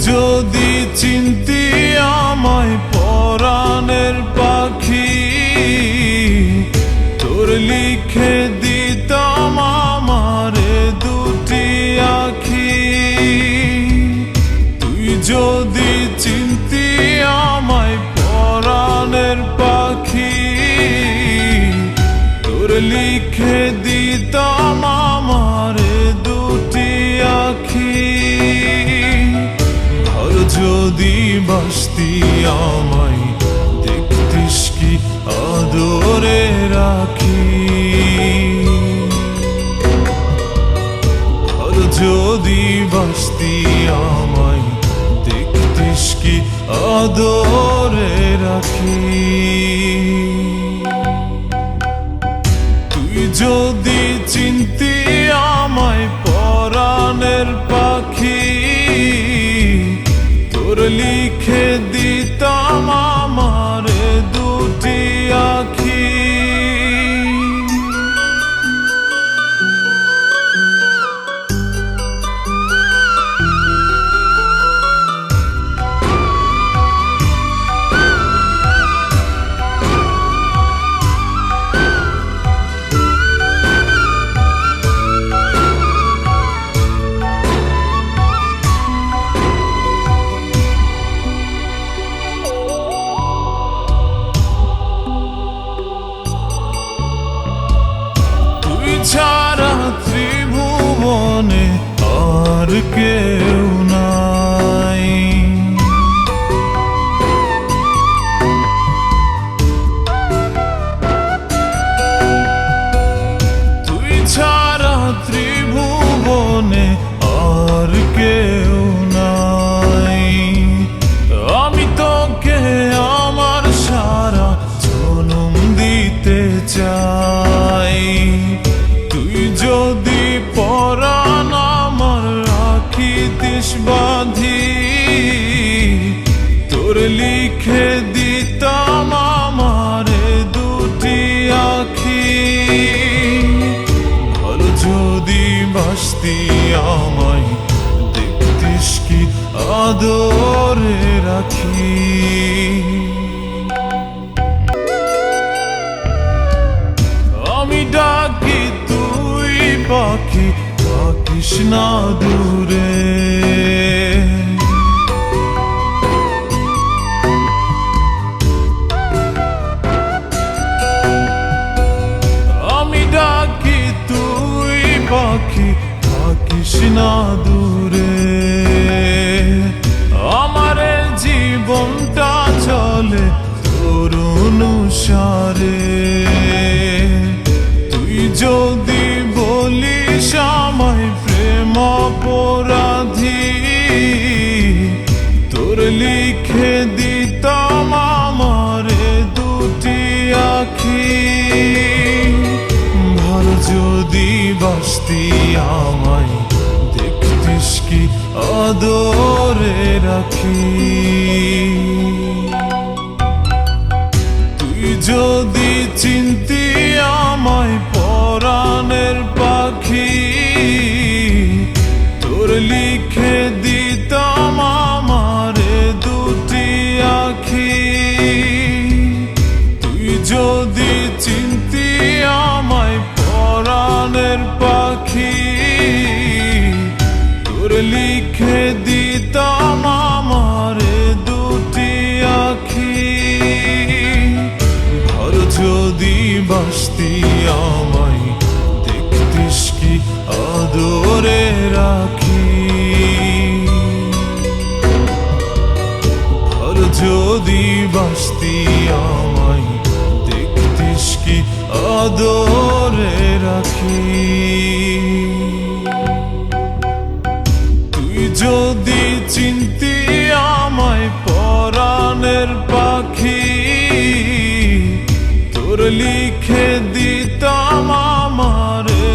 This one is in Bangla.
যদি চিনতি আমায় পরাণের পাখি, তোর লিখে দিতাম আমারে দুটি আখি। তুই যদি চিনতি আমায় পরাণের পাখি, তোর লিখে দিতাম আমারে দুটি আখি। আর যদি বাসতি আমায় দেখতিস কি আদরে রাখি। আর যদি বাসতি আমায় দেখতিস কি আদরে রাখি। তুই যদি চিনতি আমায় পরাণের পাখি, তোর লিখে দিতাম আমারে দুটি আখি। ছাড়া ত্রিভুবনে আর কেউ নাই। তুই ছাড়া ত্রিভুবনে আর কেউ নাই। আমি তোকে আমার সারা জনম দিতে চাই। তুই যদি পরাণ আমার রাখিতিস বাঁধি, তোর লিখে দিতাম আমারে দুটি আখি। আর যদি বাসতি আমায় দেখতিস কি আদরে রাখি। আমি ডাকি তুই পাখি, থাকিস না দূরে। আমি ডাকি তুই পাখি, থাকিস না দূরে। আমার জীবনটা চলে তোর অনুসারে। তুই যদি বলিস আমায় প্রেম অপরাধী, তোর লিখে দিতাম আমারে দুটি আখি। ভালো যদি বাসতি আমায় দেখতিস কি আদরে রাখি। তুই যদি চিনতি আমায় পরাণের পাখি, তোর লিখে দিতাম আমারে দুটি আখি। তুই যদি চিনতি আমায় পরাণের পাখি, তোর লিখে দিতাম আমারে দুটি আখি। আর যদি বাসতি আমায় দেখতিস কি আদরে রাখি। আর যদি বাসতি আমায় দেখতিস কি আদরে রাখি। তুই যদি চিনতি আমায় পরাণের পাখি, তোর লিখে দিতাম আমারে